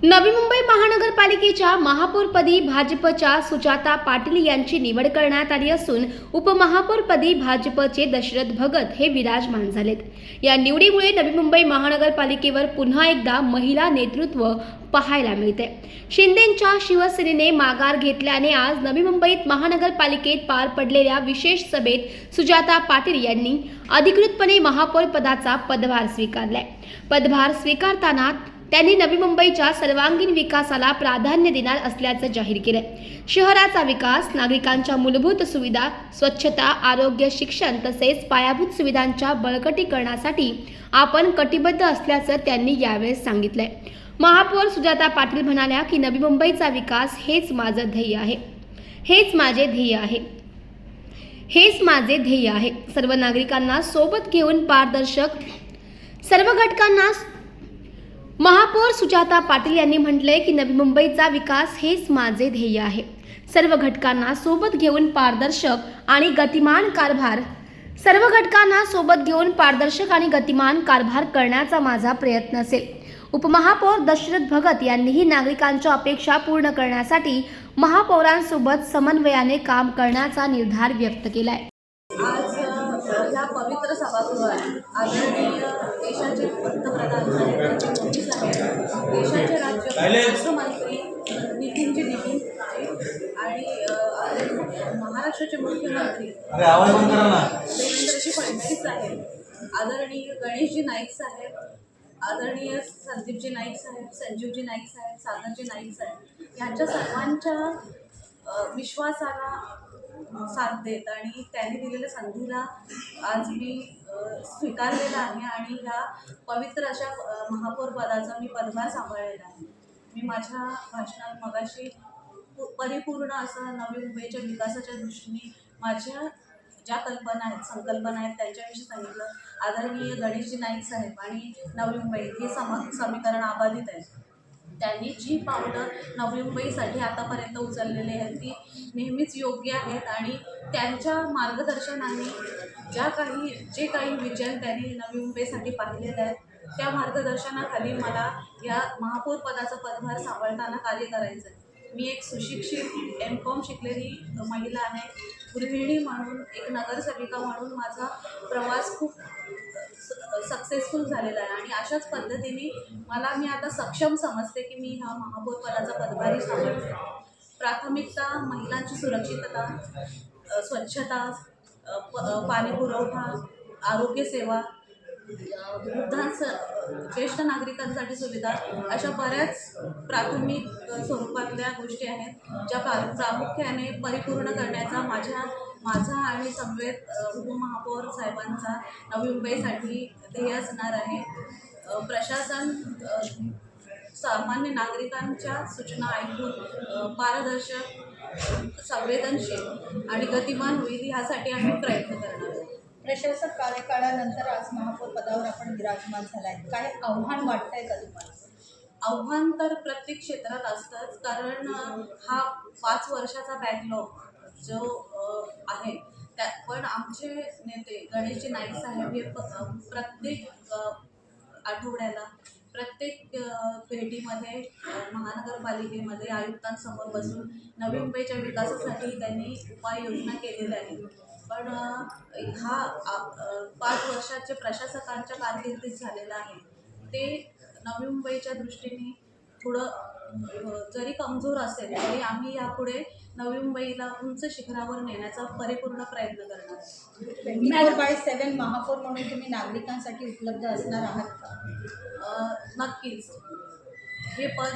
नवी मुंबई महानगरपालिकेच्या महापौरपदी भाजपच्या सुजाता पाटील यांची निवड करण्यात आली असून उपमहापौरपदी भाजपचे दशरथ भगत हे विराजमान झालेत। या निवडीमुळे नवी मुंबई महानगरपालिकेवर पुन्हा एकदा महिला नेतृत्व पाहायला मिळते। शिंदेंच्या शिवसेनेने माघार घेतल्याने आज नवी मुंबईत महानगरपालिकेत पार पडलेल्या विशेष सभेत सुजाता पाटील यांनी अधिकृतपणे महापौर पदाचा पदभार स्वीकारलाय। पदभार स्वीकारताना त्यांनी नवी मुंबईच्या सर्वांगीण विकासाला प्राधान्य देणार असल्याचं जाहीर केलं। शहराचा विकास, नागरिकांच्या मूलभूत सुविधा, स्वच्छता, आरोग्य, शिक्षण तसेच पायाभूत सुविधांच्या बळकटीकरणासाठी आपण कटिबद्ध असल्याचं त्यांनी यावेळी सांगितलंय। महापौर सुजाता पाटील म्हणाल्या की नवी मुंबईचा विकास हेच माझं ध्येय आहे, हेच माझे ध्येय आहे, हेच माझे ध्येय आहे। सर्व नागरिकांना सोबत घेऊन पारदर्शक सर्व घटकांना महापौर सुजाता पाटील यांनी म्हटलंय की नवी मुंबईचा विकास हेच माझे ध्येय आहे। सर्व घटकांना सोबत घेऊन पारदर्शक आणि गतिमान कारभार करण्याचा माझा प्रयत्न असेल। उपमहापौर दशरथ भगत यांनीही नागरिकांच्या अपेक्षा पूर्ण करण्यासाठी महापौरांसोबत समन्वयाने काम करण्याचा निर्धार व्यक्त केलाय। आज या पवित्र सभागृहात आदरणीय देशाचे पंतप्रधान नरेंद्र मोदी साहेब, देशाचे राष्ट्रमंत्री नितीन आणि महाराष्ट्राचे मुख्यमंत्री देवेंद्रजी फडणवीस साहेब, आदरणीय गणेशजी नाईक साहेब, आदरणीय संदीपजी नाईक साहेब, संजीवजी नाईक साहेब, सागरजी नाईक साहेब यांच्या सर्वांच्या विश्वासाला साथ देत आणि त्यांनी दिलेल्या संधीला आज मी स्वीकारलेला आहे आणि ह्या पवित्र अशा महापौर पदाचा मी पदभार सांभाळलेला आहे। मी माझ्या भाषणात मगाशी परिपूर्ण असं नवी मुंबईच्या विकासाच्या दृष्टीने माझ्या ज्या कल्पना आहेत, संकल्पना आहेत त्यांच्याविषयी सांगितलं। आदरणीय गणेशजी नाईक साहेब आणि नवी मुंबई हे समीकरण अबाधित आहे। त्यांनी जी पावलं नवी मुंबईसाठी आतापर्यंत उचललेली आहेत ती नेहमीच योग्य आहेत आणि त्यांच्या मार्गदर्शनाने जे काही विजन त्यांनी नवी मुंबईसाठी पाहिलेले आहेत त्या मार्गदर्शनाखाली मला या महापौर पदाचा पदभार सांभाळताना कार्य करायचं आहे। मी एक सुशिक्षित M.Com शिकलेली महिला आहे। गृहिणी म्हणून, एक नगरसेविका म्हणून माझा प्रवास खूप सक्सेसफुल झालेला आहे आणि अशाच पद्धतीने मी आता सक्षम समजते की मी ह्या महापौर पदाचा पदभारही सांभाळते। प्राथमिकता महिलांची सुरक्षितता, स्वच्छता, पाणी पुरवठा, आरोग्य सेवा, ज्येष्ठ नागरिकांसाठी सुविधा अशा बऱ्याच प्राथमिक स्वरूपातल्या गोष्टी आहेत ज्या प्रामुख्याने परिपूर्ण करण्याचा माझा आणि समवेत उपमहापौर साहेबांचा नवी मुंबईसाठी ध्येय असणार आहे। प्रशासन सामान्य नागरिकांच्या सूचना ऐकून पारदर्शक, संवेदनशील आणि गतिमान होईल यासाठी आम्ही प्रयत्न करणार आहोत। प्रशासक कार्यकाळानंतर आज महापौर पदावर आपण विराजमान झालाय, काय आव्हान वाटतंय का तुम्हाला? आव्हान तर प्रत्येक क्षेत्रात असतंच, कारण हा 5 वर्षाचा बॅकलॉग जो आहे पण आमचे नेते गणेशजी नाईक साहेब हे प्रत्येक आठवड्याला प्रत्येक भेटीमध्ये महानगरपालिकेमध्ये आयुक्तांसमोर बसून नवी मुंबईच्या विकासासाठी त्यांनी उपाययोजना केलेल्या आहेत। पण हा 5 वर्षाचे प्रशासकांच्या कारकिर्दीत झालेला आहे ते नवी मुंबईच्या दृष्टीने थोडं जरी कमजोर असेल तरी आम्ही यापुढे नवी मुंबईला उंच शिखरावर नेण्याचा परिपूर्ण प्रयत्न करणार। 24/7 महापौर म्हणून तुम्ही नागरिकांसाठी उपलब्ध असणार आहात का? नक्कीच। हे पद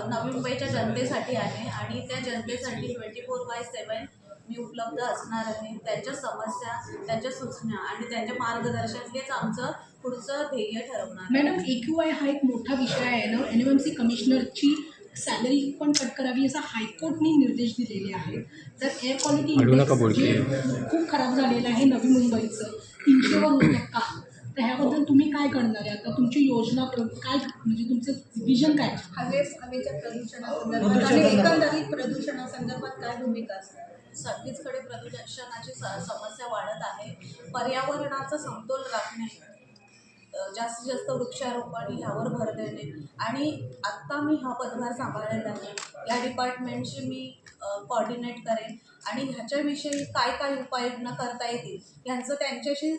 नवी मुंबईच्या जनतेसाठी आहे आणि त्या जनतेसाठी 24/7 मी उपलब्ध असणार आहे। त्यांच्या समस्या, त्यांच्या सूचना आणि त्यांच्या मार्गदर्शन हेच आमचं पुढचं ध्येय ठरवणार। मॅडम, AQI हा एक मोठा विषय आहे ना। NMMC कमिशनरची सॅलरी पण कट करावी असा हायकोर्टने निर्देश दिलेले आहेत। तर एअर क्वालिटी खूप खराब झालेलं आहे नवी मुंबईचं, 300वर होतं का? तर ह्याबद्दल तुम्ही काय करणार आहे? आता तुमची योजना काय, म्हणजे तुमचं विजन काय? हवेच्या प्रदूषणासंदर्भात आणि एकंदरीत प्रदूषणासंदर्भात काय भूमिका असणार? सगळीचकडे प्रदूषणाची समस्या वाढत आहे। पर्यावरणाचा समतोल राखणे जास्तीत जास्त वृक्षारोपण ह्यावर भर देणे आणि आत्ता मी हा पदभार सांभाळलेला आहे. या डिपार्टमेंटशी मी कॉर्डिनेट करेन आणि ह्याच्याविषयी काय काय उपाययोजना करता येतील ह्यांचं त्यांच्याशी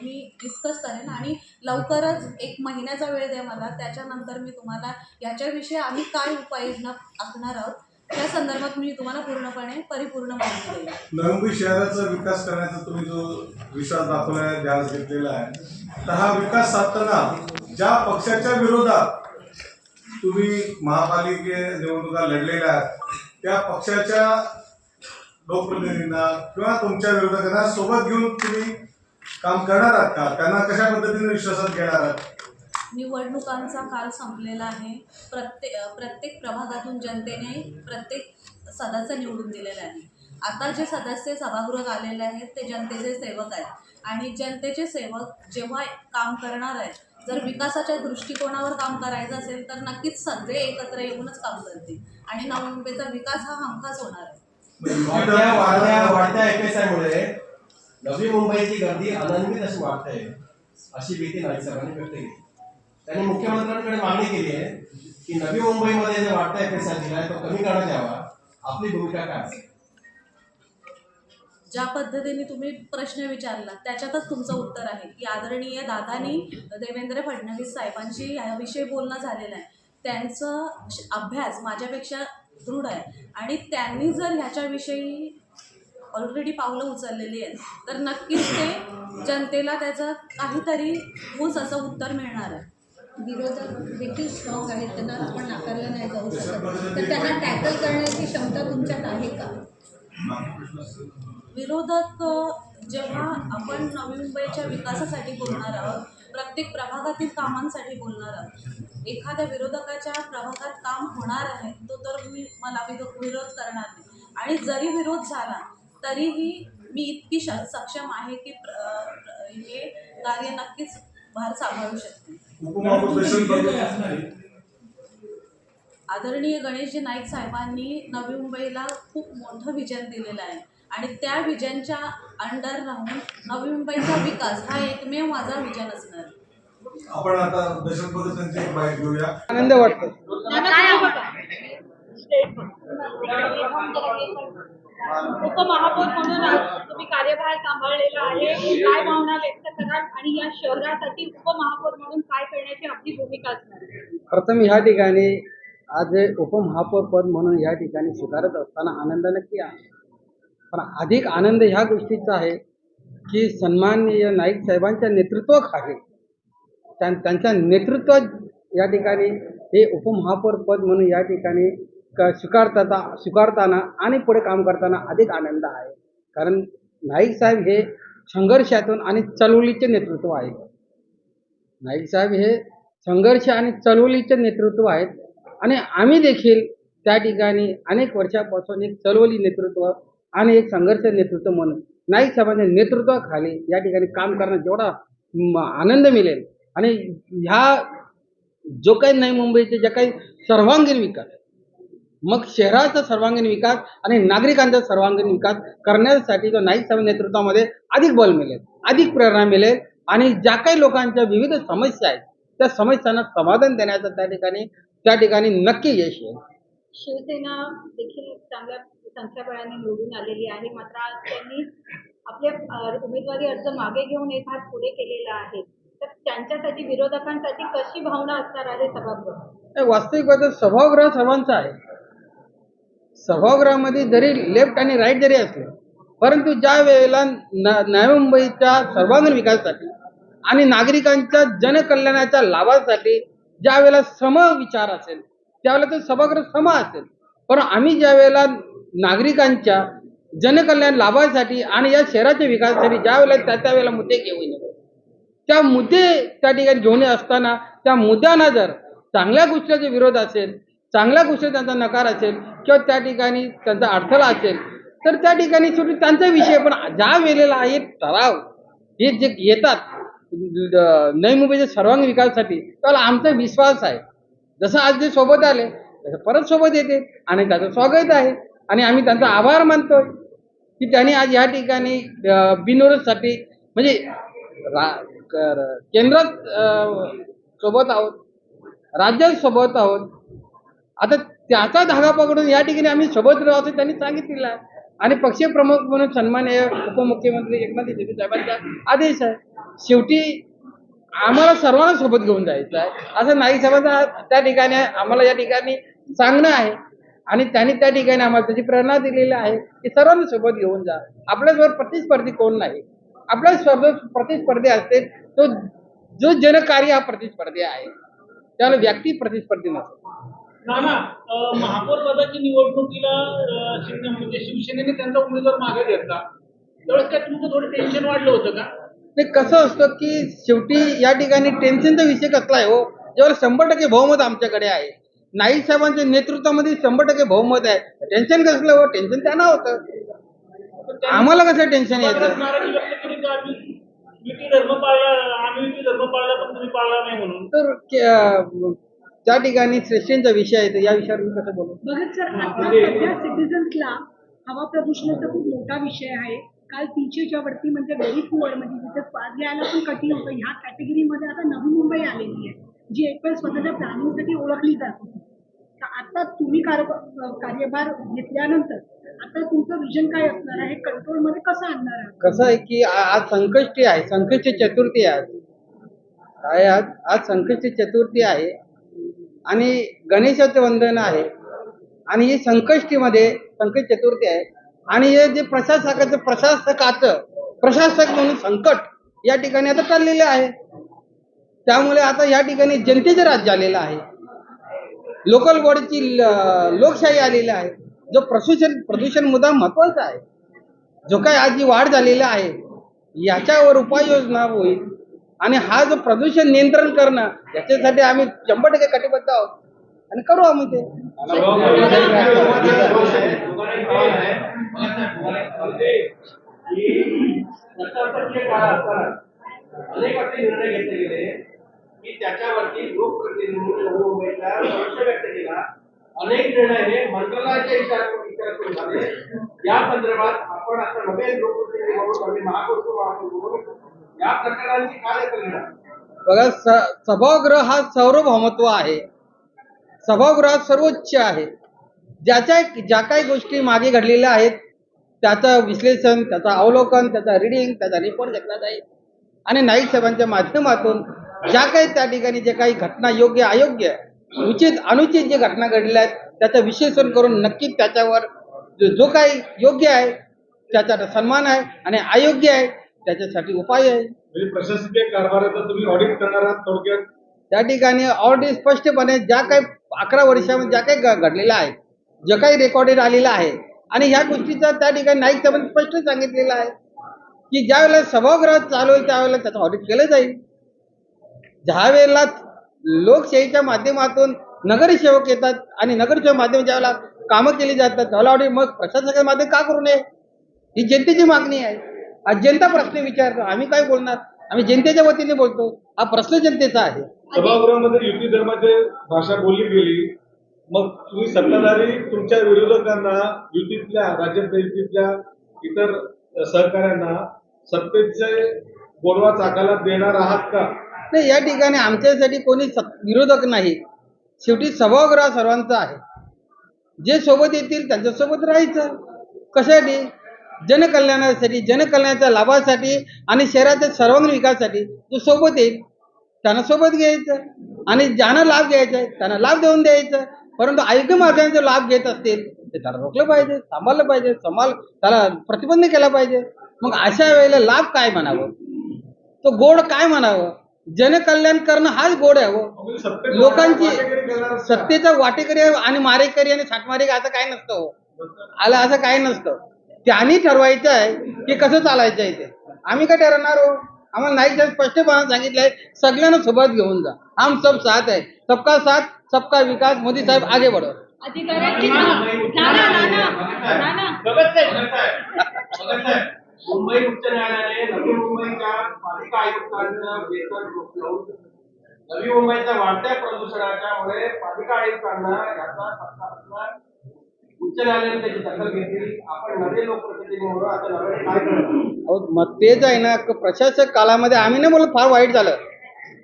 मी डिस्कस करेन आणि लवकरच 1 महिन्याचा वेळ द्या मला. त्याच्यानंतर मी तुम्हाला याच्याविषयी आम्ही काय उपाययोजना आखणार आहोत त्या संदर्भात मी तुम्हाला पूर्णपणे परिपूर्ण माहिती देईन. नवी मुंबई शहराचा विकास करण्याचा तुम्ही जो विश्वास दाखवलाय, ध्यास घेतलेला आहे, तर हा विकास साधताना ज्या पक्षाच्या विरोधात तुम्ही महापालिके निवडणुका लढलेल्या आहेत त्या पक्षाच्या लोकप्रतिनिधींना किंवा तुमच्या विरोधकांना सोबत घेऊन तुम्ही काम करणार आहात का? त्यांना कशा पद्धतीने विश्वासात घेणार आहात? निवडणुकांचा काल संपलेला आहे. प्रत्येक प्रभागातून जनतेने प्रत्येक सदस्य निवडून दिलेले आहे. आता जे सदस्य सभागृहात आलेले आहेत ते जनतेचे सेवक आहेत आणि जनतेचे सेवक जेव्हा काम करणार आहेत, जर विकासाच्या दृष्टिकोनावर काम करायचं असेल तर नक्कीच सगळे एकत्र येऊनच काम करतील आणि नवी मुंबईचा विकास हा हमखास होणार आहे. वाढत्या FSI नवी मुंबईची गर्दी अनन्वित अशी वाढते अशी भीती नाईक साहेबांनी व्यक्त केली. त्यांनी मुख्यमंत्र्यांकडे मागणी केली आहे की नवी मुंबईमध्ये जो वाढता FSI दिलाय तो कमी करण्यात यावा. आपली भूमिका काय असेल? ज्या पद्धतीने तुम्ही प्रश्न विचारला त्याच्यातच तुमचं उत्तर आहे की आदरणीय दादानी देवेंद्र फडणवीस साहेबांशी याविषयी बोलणं झालेलं आहे. त्यांचं अभ्यास माझ्यापेक्षा दृढ आहे आणि त्यांनी जर ह्याच्याविषयी ऑलरेडी पावलं उचललेली आहेत तर नक्कीच ते जनतेला त्याचं काहीतरी ठोस असं उत्तर मिळणार आहे. विरोधक देखील स्ट्रॉंग आहेत, त्यांना आपण नाकारलं नाही जाऊ शकत, तर त्यांना टॅकल करण्याची क्षमता तुमच्यात आहे का? विरोधक जेव्हा आपण नवी मुंबईच्या विकासासाठी बोलणार आहोत, प्रत्येक प्रभागातील कामांसाठी बोलणार आहोत, एखाद्या विरोधकाच्या प्रभागात काम होणार आहे तो तर मला विरोध करणार नाही आणि जरी विरोध झाला तरीही मी इतकी सक्षम आहे की हे कार्य नक्कीच भार सांभाळू शकते. आदरणीय गणेशजी नाईक साहेबांनी नवी मुंबईला खूप मोठं विजन दिलेलं आहे आणि त्या विजनच्या अंडर राहून नवी मुंबईचा विकास हा एकमेव माझा विजन असणार. आपण आता दशरथ भगत यांची एक बाईट घेऊया. आनंद वाटतो. उपमहापौर म्हणून आज तुम्ही कार्यभार सांभाळलेला आहे, काय भावना व्यक्त कराल आणि या शहरासाठी उपमहापौर म्हणून काय करण्याची आपली भूमिका असणार? प्रथम ह्या ठिकाणी आज उपमहापौर पद म्हणून या ठिकाणी स्वीकारत असताना आनंद नक्की आहे, पण अधिक आनंद ह्या गोष्टीचा आहे की सन्माननीय नाईक साहेबांच्या नेतृत्वाखाली त्यांच्या नेतृत्व या ठिकाणी हे उपमहापौर पद म्हणून या ठिकाणी स्वीकारताना आणि पुढे काम करताना अधिक आनंद आहे. कारण नाईक साहेब हे संघर्षातून आणि चळवळीचे नेतृत्व आहे. नाईक साहेब हे संघर्ष आणि चळवळीचे नेतृत्व आहेत आणि आम्ही देखील त्या ठिकाणी अनेक वर्षापासून एक चळवळी नेतृत्व आणि एक संघर्ष नेतृत्व म्हणून नाईक साहेबांच्या नेतृत्वाखाली या ठिकाणी काम करण्यात जेवढा आनंद मिळेल आणि ह्या जो काही नवी मुंबईचे जे काही सर्वांगीण विकास, मग शहराचा सर्वांगीण विकास आणि नागरिकांचा सर्वांगीण विकास करण्यासाठी जो नाईक साहेब नेतृत्वामध्ये अधिक बल मिळेल, अधिक प्रेरणा मिळेल आणि ज्या काही लोकांच्या विविध समस्या आहेत त्या समस्यांना समाधान देण्याचं त्या ठिकाणी नक्की यश येईल. शिवसेना देखील चांगल्या संख्याबळाने निवडून आलेली आहे, मात्र आज त्यांनी आपल्या उमेदवारी अर्ज मागे घेऊन एक हात पुढे केलेला आहे, तर त्यांच्यासाठी विरोधकांसाठी कशी भावना असणार आहे सभागृह? वास्तविक सभागृह सर्वांचा आहे. सभागृहामध्ये जरी लेफ्ट आणि राईट जरी असले, परंतु ज्या वेळेला नवी मुंबईच्या सर्वांगीण विकासासाठी आणि नागरिकांच्या जनकल्याणाच्या लाभासाठी ज्या वेळेला सम विचार असेल त्यावेळेला तो सभागृह सम असेल, पण आम्ही ज्या वेळेला नागरिकांच्या जनकल्याण लाभासाठी आणि या शहराच्या विकासासाठी ज्या वेळेला त्या वेळेला मुद्दे घेऊन येतो, त्या मुद्दे त्या ठिकाणी घेऊन असताना त्या मुद्द्यांना जर चांगल्या गोष्टीचा विरोध असेल, चांगल्या गोष्टी त्यांचा नकार असेल किंवा त्या ठिकाणी त्यांचा अडथळा असेल तर त्या ठिकाणी शेवटी त्यांचा विषय, पण ज्या वेळेला हे ठराव हे जे येतात नवी मुंबईच्या सर्वांगीण विकासासाठी त्याला आमचा विश्वास आहे. जसं आज ते सोबत आले तसं परत सोबत येते आणि त्याचं स्वागत आहे आणि आम्ही त्यांचा आभार मानतोय की त्यांनी आज या ठिकाणी बिनविरोधसाठी म्हणजे केंद्रात सोबत आहोत, राज्यात सोबत आहोत. आता त्याचा धागा पकडून या ठिकाणी आम्ही सोबत राहू असं त्यांनी सांगितलेलं आहे. आणि पक्षीय प्रमुख म्हणून सन्माननीय उपमुख्यमंत्री एकनाथ शिंदे साहेबांचा आदेश आहे. शेवटी आम्हाला सर्वांना सोबत घेऊन जायचं आहे असं नाईक साहेबांचा त्या ठिकाणी आम्हाला या ठिकाणी सांगणं आहे. आणि त्यांनी त्या ठिकाणी आम्हाला त्याची प्रेरणा दिलेली आहे की सर्वांना सोबत घेऊन जा. आपल्यासोबत प्रतिस्पर्धी कोण नाही. आपल्या सोबत प्रतिस्पर्धी असते तो जो जनकार्य हा प्रतिस्पर्धी आहे, त्याला व्यक्ती प्रतिस्पर्धी नसतो. नाना, महापौर पदाची निवडणुकीला म्हणजे शिवसेनेने त्यांचा उमेदवार मागे घेतला, त्यावेळेस काय तुमचं थोडं टेन्शन वाढलं होतं का? ते कसं असतं की शेवटी या ठिकाणी टेन्शनचा विषय कसला आहे हो, जेव्हा 100% बहुमत आमच्याकडे आहे, नाईक साहेबांच्या नेतृत्वामध्ये 100% बहुमत आहे, टेन्शन कसलं हो? टेन्शन त्यांना होतं, आम्हाला कसं टेन्शन येतं? नाराजी व्यक्त केली का आम्ही युती धर्म पाळला, आम्ही युती धर्म पाळला पण तुम्ही पाळला नाही म्हणून? तर त्या ठिकाणी श्रेष्ठींचा विषय आहे, तर या विषयावर मी कसं बोलू? भगत सर, आता सध्या सिटिझन्सला हवा प्रदूषणाचा खूप मोठा विषय आहे. काल 300च्या वरती म्हणजे व्हेरी पुअर, म्हणजे जिथे श्वास घ्यायला पण कठीण होतं, ह्या कॅटेगरीमध्ये आता नवी मुंबई आलेली आहे, जी एक वेळ स्वतःच्या प्लॅनिंगसाठी ओळखली जात होती. तर आता तुम्ही कार्यभार घेतल्यानंतर आता तुमचं विजन काय असणार आहे? कंट्रोलमध्ये कसं आणणार आहे? कसं आहे की आज संकष्टी आहे, संकष्टी चतुर्थी आहे. काय आज संकष्टी चतुर्थी आहे आणि गणेशाचं वंदन आहे. आणि ही संकष्टीमध्ये संकट चतुर्थी आहे आणि हे जे प्रशासक म्हणून संकट या ठिकाणी आता चाललेले आहे. त्यामुळे आता या ठिकाणी जनतेचे राज्य आलेलं आहे, लोकल बॉडीची लोकशाही आलेली आहे. जो प्रदूषण मुद्दा महत्वाचा आहे, जो काय आज जी वाढ झालेली आहे याच्यावर उपाययोजना होईल. आणि हा जो प्रदूषण नियंत्रण करणं याच्यासाठी आम्ही 100% कटिबद्ध आहोत आणि करू आम्ही ते. अनेक असे निर्णय घेतले गेले की त्याच्यावरती लोकप्रतिनिधींनी नवी मुंबईला संशय व्यक्त केला. अनेक निर्णय हे मंत्रालयाच्या इशाऱ्यातून झाले. या संदर्भात आपण आता नवे लोकप्रतिनिधी म्हणून नवे महापौर या प्रकारांची काय करणार? बघा, सभागृह हा सार्वभौमत्व आहे. सभागृह सर्वोच्च आहे. ज्या काही गोष्टी मागे घडलेल्या आहेत त्याचं विश्लेषण, त्याचं अवलोकन, त्याचा रिडिंग, त्याचा रिपोर्ट घेतला जाईल. आणि नाईक साहेबांच्या माध्यमातून ज्या काही त्या ठिकाणी जे काही घटना योग्य अयोग्य उचित अनुचित जे घटना घडलेल्या आहेत त्याचं विश्लेषण करून नक्कीच त्याच्यावर जो काही योग्य आहे त्याचा सन्मान आहे आणि अयोग्य आहे त्याच्यासाठी उपाय आहे. प्रशासकीय कारभाराचा तुम्ही ऑडिट करणार आहात थोडक्यात? त्या ठिकाणी ऑलरेडी स्पष्टपणे ज्या काही 11 वर्षामध्ये ज्या काही घडलेलं आहे, जे काही रेकॉर्डेड आलेलं आहे आणि ह्या गोष्टीचा त्या ठिकाणी नाईक साहेबांनी स्पष्ट सांगितलेलं आहे की ज्या वेळेला सभागृह चालू होईल त्यावेळेला त्याचं ऑडिट केलं जाईल. ज्या वेळेला लोकशाहीच्या माध्यमातून नगरसेवक येतात आणि नगरसेवक माध्यम ज्या वेळेला कामं केली जातात त्याला ऑडिट मग प्रशासकाच्या माध्यम का करू नये? ही जनतेची मागणी आहे. आज जनता प्रश्न विचारतो, आम्ही काय बोलणार? आम्ही जनतेच्या वतीने बोलतो. हा प्रश्न जनतेचा आहे. सभागृहामध्ये युती धर्माची भाषा बोलली गेली, मग तुम्ही सत्ताधारी तुमच्या विरोधकांना युतीतल्या राज्यपालिकेतल्या इतर सहकाऱ्यांना सत्तेचे गोडवा चाकाला देणार आहात का? नाही, या ठिकाणी आमच्यासाठी कोणी विरोधक नाही. शेवटी सभागृह सर्वांचा आहे. जे सोबत येतील त्यांच्यासोबत राहायचं. कशासाठी? जनकल्याणासाठी, जनकल्याणाच्या लाभासाठी आणि शहराच्या सर्वांगीण विकासासाठी. जो सोबत येईल त्यांना सोबत घ्यायचं आणि ज्यांना लाभ घ्यायचा आहे त्यांना लाभ देऊन द्यायचं. परंतु अयोग्य मार्गाने लाभ घेत असतील ते त्याला रोखलं पाहिजे, सांभाळलं पाहिजे, त्याला प्रतिबंध केला पाहिजे. मग अशा वेळेला लाभ काय म्हणावं, तो गोड काय म्हणावं? जनकल्याण करणं हाच गोड आहे हो. लोकांची सत्तेचा वाटेकरी आणि मारेकरी आणि साठमारे असं काय नसतं हो. आलं असं काही नसतं. त्यांनी ठरवायचं आहे की कसं चालायचं आहे ते. आम्ही काय ठरवणार हो? आम्हाला नाईक साहेब स्पष्टपणे सांगितलंय सगळ्यांना सोबत घेऊन जा. हम सब साथ है, सबका साथ सबका विकास. मोदी साहेब आगे बढ़ो. अधिकाऱ्यांची नाना मुंबई उच्च न्यायालयाने नवी मुंबईच्या पालिका आयुक्तांचं वेतन रोखलं. नवी मुंबईच्या वाढत्या प्रदूषणाच्यामुळे पालिका आयुक्तांना याचा उच्च न्यायालयाने त्याची दखल घेतली. आपण नवे लोकप्रतिनिधी म्हणून आता नव्याने काय करणार? अहो, मग तेच आहे ना, प्रशासक काळामध्ये आम्ही नाही बोलत फार वाईट झालं,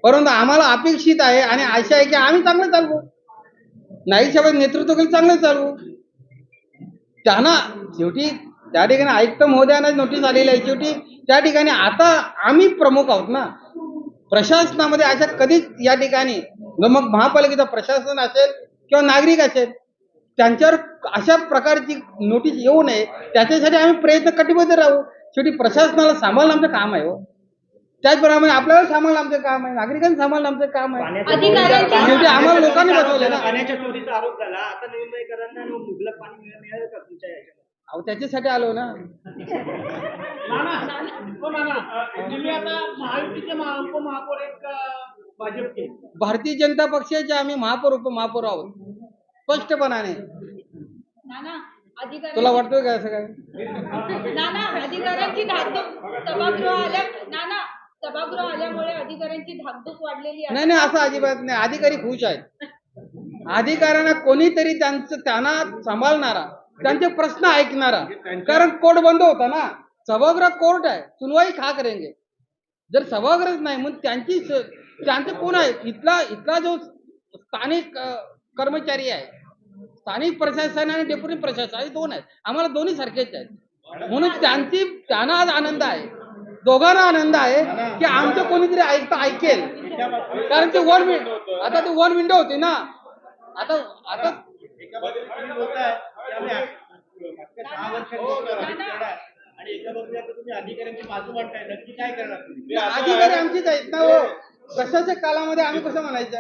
परंतु आम्हाला अपेक्षित आहे आणि आशा आहे की आम्ही चांगलं चालवू, नाईक साहेबांचं नेतृत्व केलं चांगलं चालवू. त्यांना शेवटी त्या ठिकाणी आयुक्त महोदयांना नोटीस आलेली आहे. शेवटी त्या ठिकाणी आता आम्ही प्रमुख आहोत ना प्रशासनामध्ये. अशा कधीच या ठिकाणी मग महापालिकेचं प्रशासन असेल किंवा नागरिक असेल त्यांच्यावर अशा प्रकारची नोटीस येऊ नये त्याच्यासाठी आम्ही प्रयत्न कटिबद्ध राहू. शेवटी प्रशासनाला सांभाळणं आमचं काम आहे हो. त्याचप्रमाणे आपल्याला सांभाळणं आमचं काम आहे, नागरिकांना सांभाळणं आमचं काम आहे. शेवटी आम्हाला लोकांनी बसवलं ना. पाण्याच्या चोरीचा आरोप झाला. आता नवीन मुंबईकरांना मुबलक पाणी मिळालं का तुमच्या याच्यात? अहो त्याच्यासाठी आलो ना. तुम्ही आता महायुतीचे उपमहापौर आहेत का भाजपचे? भारतीय जनता पक्षाचे आम्ही महापौर उपमहापौर आहोत स्पष्टपणाने. नाना अधिकारी तुला वाटतोय का असं काय? नाना अधिकाऱ्यांची धाकधूक सभागृह आल्या नाना सभागृह आल्यामुळे अधिकाऱ्यांची धाकधूक वाढलेली आहे. नाही नाही, असं अजिबात नाही. अधिकारी खुश आहेत. अधिकाऱ्यांना कोणीतरी त्यांना सांभाळणारा, त्यांचे प्रश्न ऐकणारा. कारण कोर्ट बंद होता ना, सभागृह कोर्ट आहे, सुनवाई खा करेंगे. जर सभागृह नाही मग त्यांचे कोण आहे? इथला जो स्थानिक कर्मचारी आहे, स्थानिक प्रशासन आणि डेप्युटी प्रशासन हे दोन आहेत. आम्हाला दोन्ही सारखेच आहेत. म्हणून त्यांना आज आनंद आहे, दोघांना आनंद आहे की आमचं कोणीतरी ऐकेल. कारण ते आता ते वन विंडो होती ना. आता आणि एका बाजूला तुम्ही अधिकाऱ्यांची बाजू मांडताय, नक्की काय करणार तुम्ही? अधिकारी आमचीच आहेत ना हो. प्रशासक काळामध्ये आम्ही कसं म्हणायचं